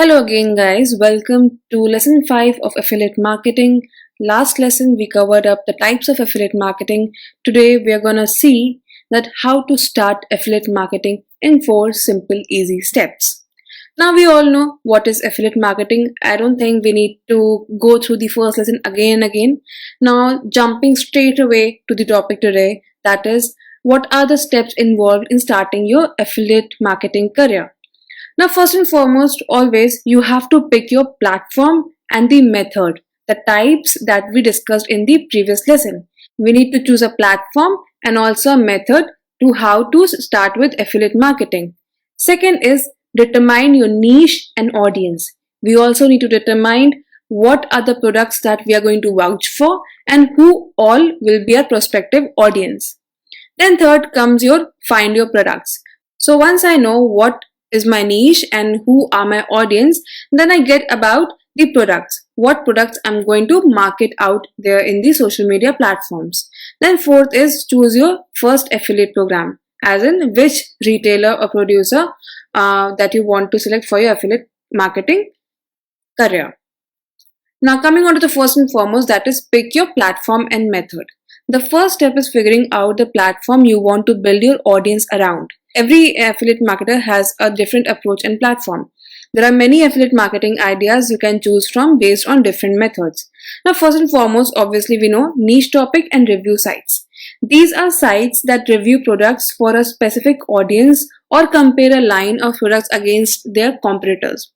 Hello again, guys. Welcome to lesson 5 of affiliate marketing. Last lesson we covered up the types of affiliate marketing. Today we are going to see that how to start affiliate marketing in 4 simple easy steps. Now we all know what is affiliate marketing. I don't think we need to go through the first lesson again and again. Now jumping straight away to the topic today, that is, what are the steps involved in starting your affiliate marketing career? Now, first and foremost, always you have to pick your platform and the method, the types that we discussed in the previous lesson. We need to choose a platform and also a method to how to start with affiliate marketing. Second is determine your niche and audience. We also need to determine what are the products that we are going to vouch for and who all will be our prospective audience. Then third comes your find your products. So once I know what is my niche and who are my audience, then I get about the products, what products I'm going to market out there in the social media platforms. Then fourth is choose your first affiliate program, as in which retailer or producer that you want to select for your affiliate marketing career. Now coming on to the first and foremost, that is pick your platform and method. The first step is figuring out the platform you want to build your audience around. Every affiliate marketer has a different approach and platform. There are many affiliate marketing ideas you can choose from based on different methods. Now first and foremost, obviously we know niche topic and review sites. These are sites that review products for a specific audience or compare a line of products against their competitors.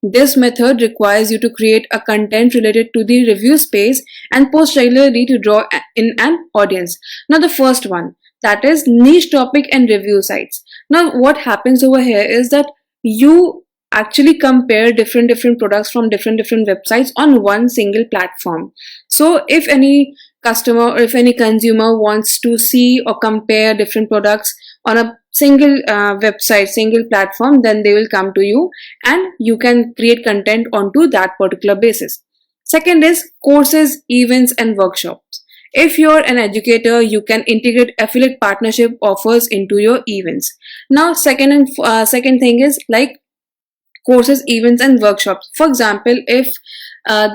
This method requires you to create a content related to the review space and post regularly to draw in an audience. Now the first one, that is niche topic and review sites. Now what happens over here is that you actually compare different products from different websites on one single platform. So if any customer or if any consumer wants to see or compare different products on a single website, single platform, then they will come to you and you can create content onto that particular basis. Second is courses, events and workshops. If you're an educator, you can integrate affiliate partnership offers into your events. Now second thing is like courses, events and workshops. For example, if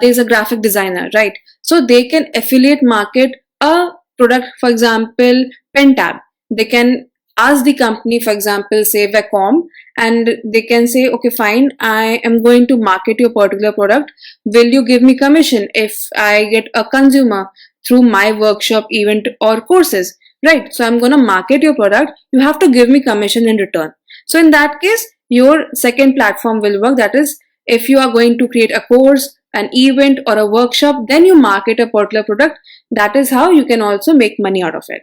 there's a graphic designer, right, so they can affiliate market a product, for example Pentab. They can ask the company, for example say Vacom, and they can say, okay fine, I am going to market your particular product, will you give me commission if I get a consumer through my workshop, event or courses, right? So I'm going to market your product, you have to give me commission in return. So in that case your second platform will work, that is if you are going to create a course, an event or a workshop, then you market a particular product. That is how you can also make money out of it.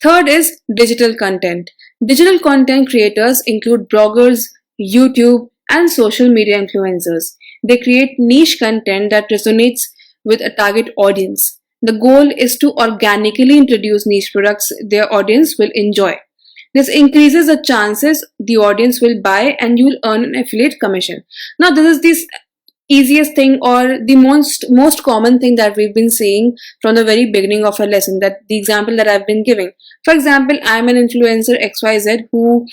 Third is digital content. Digital content creators include bloggers, YouTube and social media influencers. They create niche content that resonates with a target audience. The goal is to organically introduce niche products their audience will enjoy. This increases the chances the audience will buy and you will earn an affiliate commission. Now this is the easiest thing or the most common thing that we've been saying from the very beginning of our lesson, that the example that I've been giving. For example, I'm an influencer XYZ who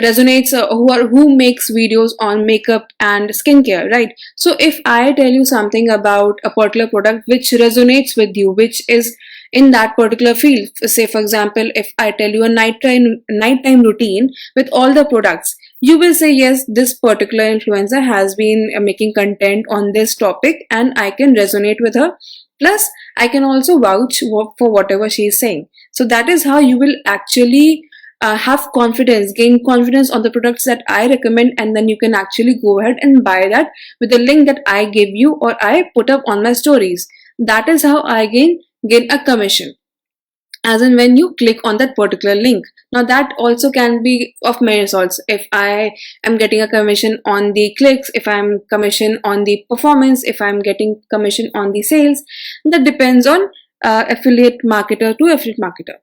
resonates who makes videos on makeup and skincare, right? So if I tell you something about a particular product which resonates with you, which is in that particular field, say for example if I tell you a nighttime routine with all the products, you will say yes, this particular influencer has been making content on this topic and I can resonate with her, plus I can also vouch for whatever she is saying. So that is how you will actually gain confidence on the products that I recommend, and then you can actually go ahead and buy that with the link that I give you or I put up on my stories. That is how I gain a commission, as in when you click on that particular link. Now that also can be of many sorts. If I am getting a commission on the clicks, if I'm commission on the performance, if I'm getting commission on the sales, that depends on affiliate marketer to affiliate marketer.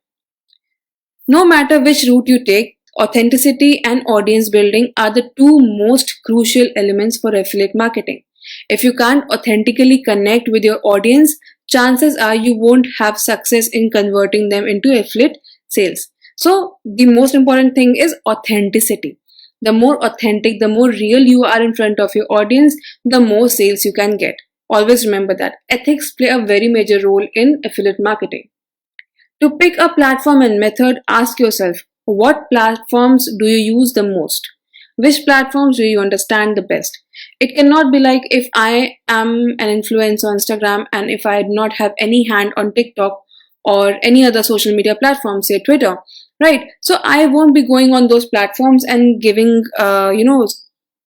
No matter which route you take, authenticity and audience building are the two most crucial elements for affiliate marketing. If you can't authentically connect with your audience, chances are you won't have success in converting them into affiliate sales. So the most important thing is authenticity. The more authentic, the more real you are in front of your audience, the more sales you can get. Always remember that ethics play a very major role in affiliate marketing. To pick a platform and method, ask yourself, what platforms do you use the most? Which platforms do you understand the best? It cannot be like if I am an influencer on Instagram and if I do not have any hand on TikTok or any other social media platform, say Twitter, right? So I won't be going on those platforms and giving,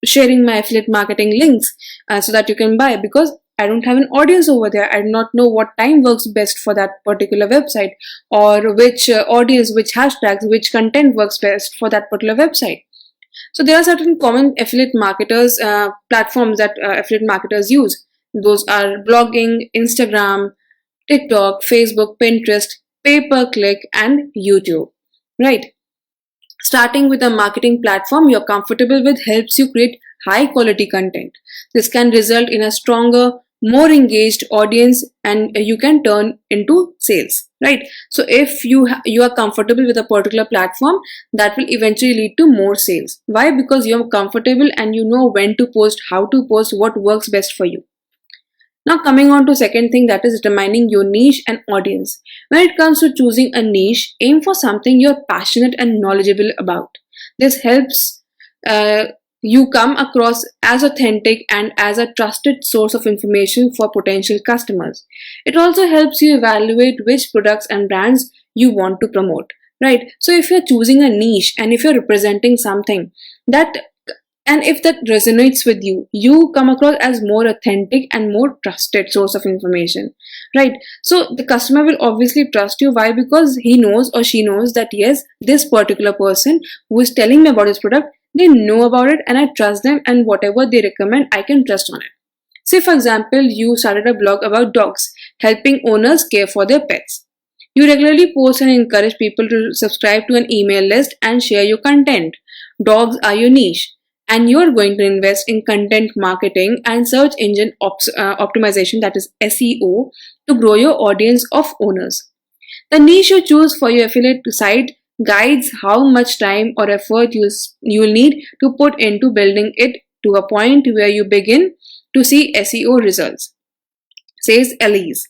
sharing my affiliate marketing links so that you can buy, because I don't have an audience over there. I do not know what time works best for that particular website, or which audience, which hashtags, which content works best for that particular website. So there are certain common affiliate marketers platforms that affiliate marketers use. Those are blogging, Instagram, TikTok, Facebook, Pinterest, pay-per-click, and YouTube. Right. Starting with a marketing platform you're comfortable with helps you create high quality content. This can result in a stronger, more engaged audience, and you can turn into sales, right? So if you are comfortable with a particular platform, that will eventually lead to more sales. Why? Because you're comfortable and you know when to post, how to post, what works best for you. Now coming on to second thing, that is determining your niche and audience. When it comes to choosing a niche, aim for something you're passionate and knowledgeable about. This helps uh, you come across as authentic and as a trusted source of information for potential customers. It also helps you evaluate which products and brands you want to promote, right? So if you're choosing a niche and if you're representing something that, and if that resonates with you, you come across as more authentic and more trusted source of information, right? So the customer will obviously trust you. Why? Because he knows or she knows that yes, this particular person who is telling me about this product, they know about it and I trust them, and whatever they recommend, I can trust on it. Say for example, you started a blog about dogs, helping owners care for their pets. You regularly post and encourage people to subscribe to an email list and share your content. Dogs are your niche, and you're going to invest in content marketing and search engine optimization, that is SEO, to grow your audience of owners. The niche you choose for your affiliate site guides how much time or effort you will need to put into building it to a point where you begin to see SEO results, says Elise.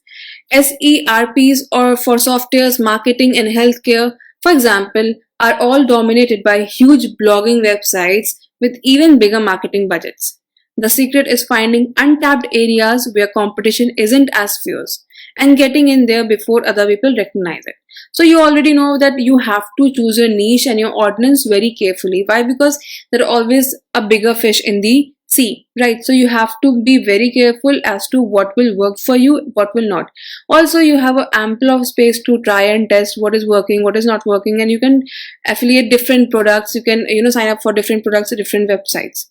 SERPs, or for softwares, marketing, and healthcare, for example, are all dominated by huge blogging websites with even bigger marketing budgets. The secret is finding untapped areas where competition isn't as fierce and getting in there before other people recognize it. So you already know that you have to choose your niche and your audience very carefully. Why? Because there are always a bigger fish in the sea, right? So you have to be very careful as to what will work for you, what will not. Also, you have an ample of space to try and test what is working, what is not working, and you can affiliate different products. You can sign up for different products at different websites.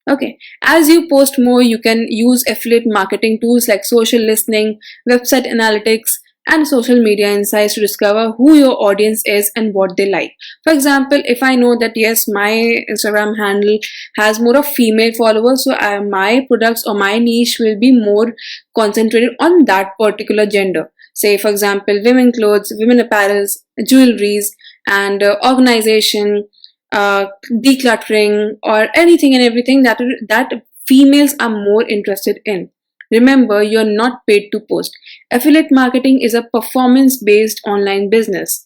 Okay, as you post more, you can use affiliate marketing tools like social listening, website analytics, and social media insights to discover who your audience is and what they like. For example, if I know that yes, my Instagram handle has more of female followers, so my products or my niche will be more concentrated on that particular gender. Say, for example, women clothes, women apparels, jewelries, and organization, decluttering, or anything and everything that females are more interested in. Remember, you're not paid to post. Affiliate marketing is a performance based online business.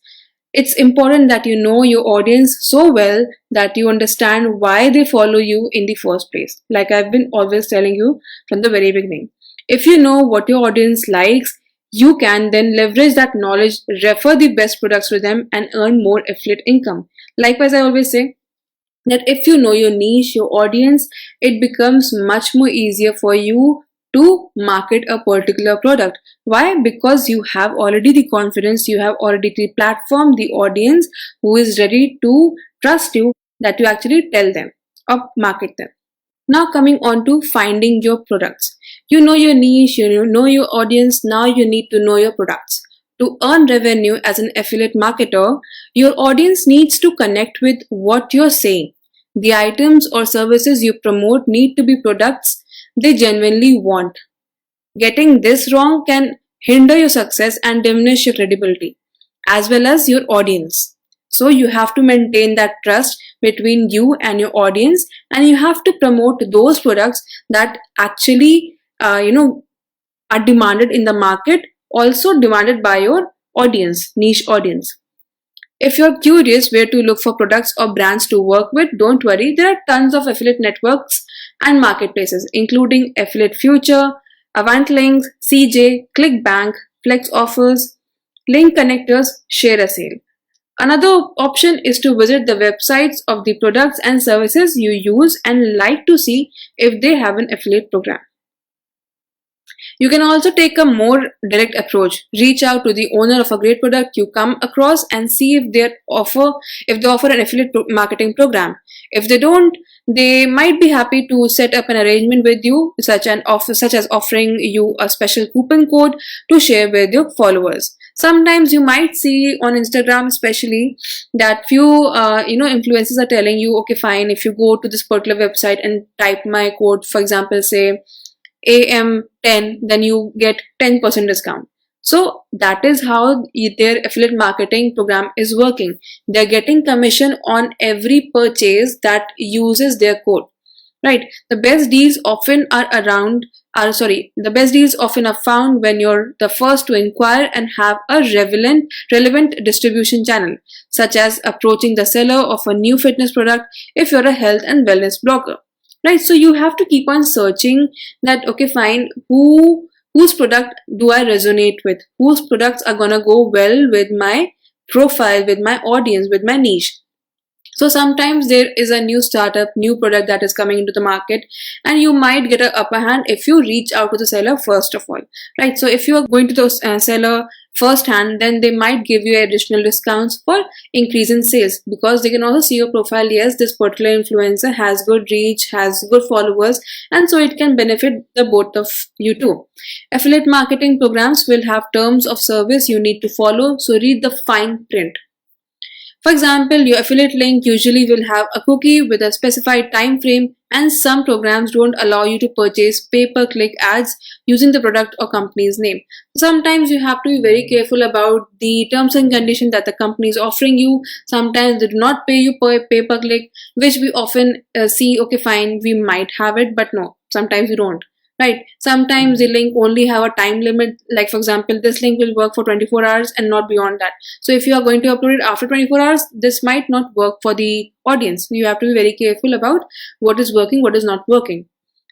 It's important that you know your audience so well that you understand why they follow you in the first place. Like I've been always telling you from the very beginning. If you know what your audience likes, you can then leverage that knowledge, refer the best products to them, and earn more affiliate income. Likewise, I always say that if you know your niche, your audience, it becomes much more easier for you to market a particular product. Why? Because you have already the confidence, you have already the platform, the audience who is ready to trust you, that you actually tell them or market them. Now coming on to finding your products. You know your niche, you know your audience, now you need to know your products. To earn revenue as an affiliate marketer, your audience needs to connect with what you're saying. The items or services you promote need to be products they genuinely want. Getting this wrong can hinder your success and diminish your credibility, as well as your audience. So you have to maintain that trust between you and your audience, and you have to promote those products that actually are demanded in the market, also demanded by your audience, niche audience. If you're curious where to look for products or brands to work with, don't worry. There are tons of affiliate networks and marketplaces, including Affiliate Future, AvantLinks, CJ, ClickBank, Flex Offers, Link Connectors, Share a Sale. Another option is to visit the websites of the products and services you use and like to see if they have an affiliate program. You can also take a more direct approach. Reach out to the owner of a great product you come across and see if they offer an affiliate marketing program. If they don't, they might be happy to set up an arrangement with you, such as offering you a special coupon code to share with your followers. Sometimes you might see on Instagram, especially, that few influencers are telling you, okay, fine, if you go to this particular website and type my code, for example, say AM10, then you get 10% discount. So that is how their affiliate marketing program is working. They're getting commission on every purchase that uses their code, right? The best deals often are found when you're the first to inquire and have a relevant distribution channel, such as approaching the seller of a new fitness product if you're a health and wellness blogger. Right, so you have to keep on searching that, okay, fine, whose product do I resonate with? Whose products are gonna go well with my profile, with my audience, with my niche? So sometimes there is a new startup, new product that is coming into the market, and you might get an upper hand if you reach out to the seller first of all, right? So if you are going to the seller first hand, then they might give you additional discounts for increase in sales, because they can also see your profile. Yes, this particular influencer has good reach, has good followers, and so it can benefit the both of you too. Affiliate marketing programs will have terms of service you need to follow, so read the fine print. For example, your affiliate link usually will have a cookie with a specified time frame, and some programs don't allow you to purchase pay-per-click ads using the product or company's name. Sometimes you have to be very careful about the terms and conditions that the company is offering you. Sometimes they do not pay you per pay-per-click, which we often see, okay, fine, we might have it, but no, sometimes we don't. Right, sometimes the link only have a time limit, like for example, this link will work for 24 hours and not beyond that. So if you are going to upload it after 24 hours, this might not work for the audience. You have to be very careful about what is working, what is not working.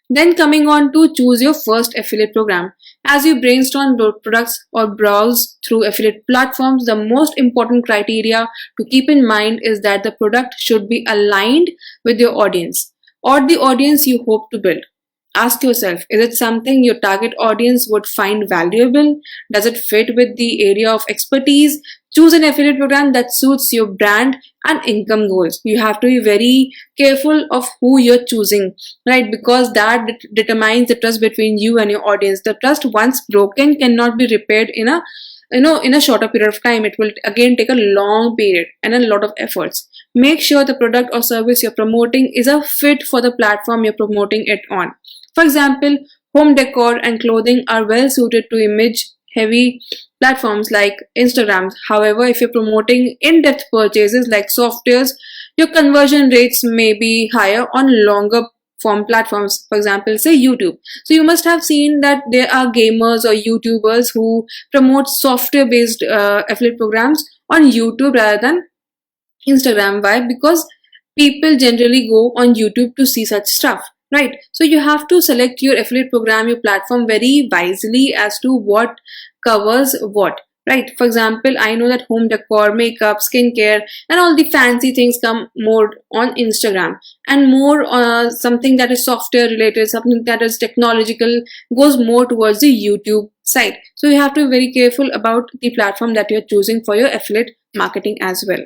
Then coming on to choose your first affiliate program. As you brainstorm products or browse through affiliate platforms, the most important criteria to keep in mind is that the product should be aligned with your audience or the audience you hope to build. Ask yourself, is it something your target audience would find valuable? Does it fit with the area of expertise? Choose an affiliate program that suits your brand and income goals. You have to be very careful of who you're choosing, right? Because that determines the trust between you and your audience. The trust, once broken, cannot be repaired in a shorter period of time. It will again take a long period and a lot of efforts. Make sure the product or service you're promoting is a fit for the platform you're promoting it on. For example, home decor and clothing are well suited to image heavy platforms like Instagram. However, if you're promoting in-depth purchases like softwares, your conversion rates may be higher on longer form platforms, for example, say YouTube. So you must have seen that there are gamers or YouTubers who promote software based affiliate programs on YouTube rather than Instagram. Why? Because people generally go on YouTube to see such stuff, right? So you have to select your affiliate program, your platform very wisely as to what covers what, right? For example, I know that home decor, makeup, skincare, and all the fancy things come more on Instagram, and more something that is software related, something that is technological goes more towards the YouTube side. So you have to be very careful about the platform that you're choosing for your affiliate marketing as well.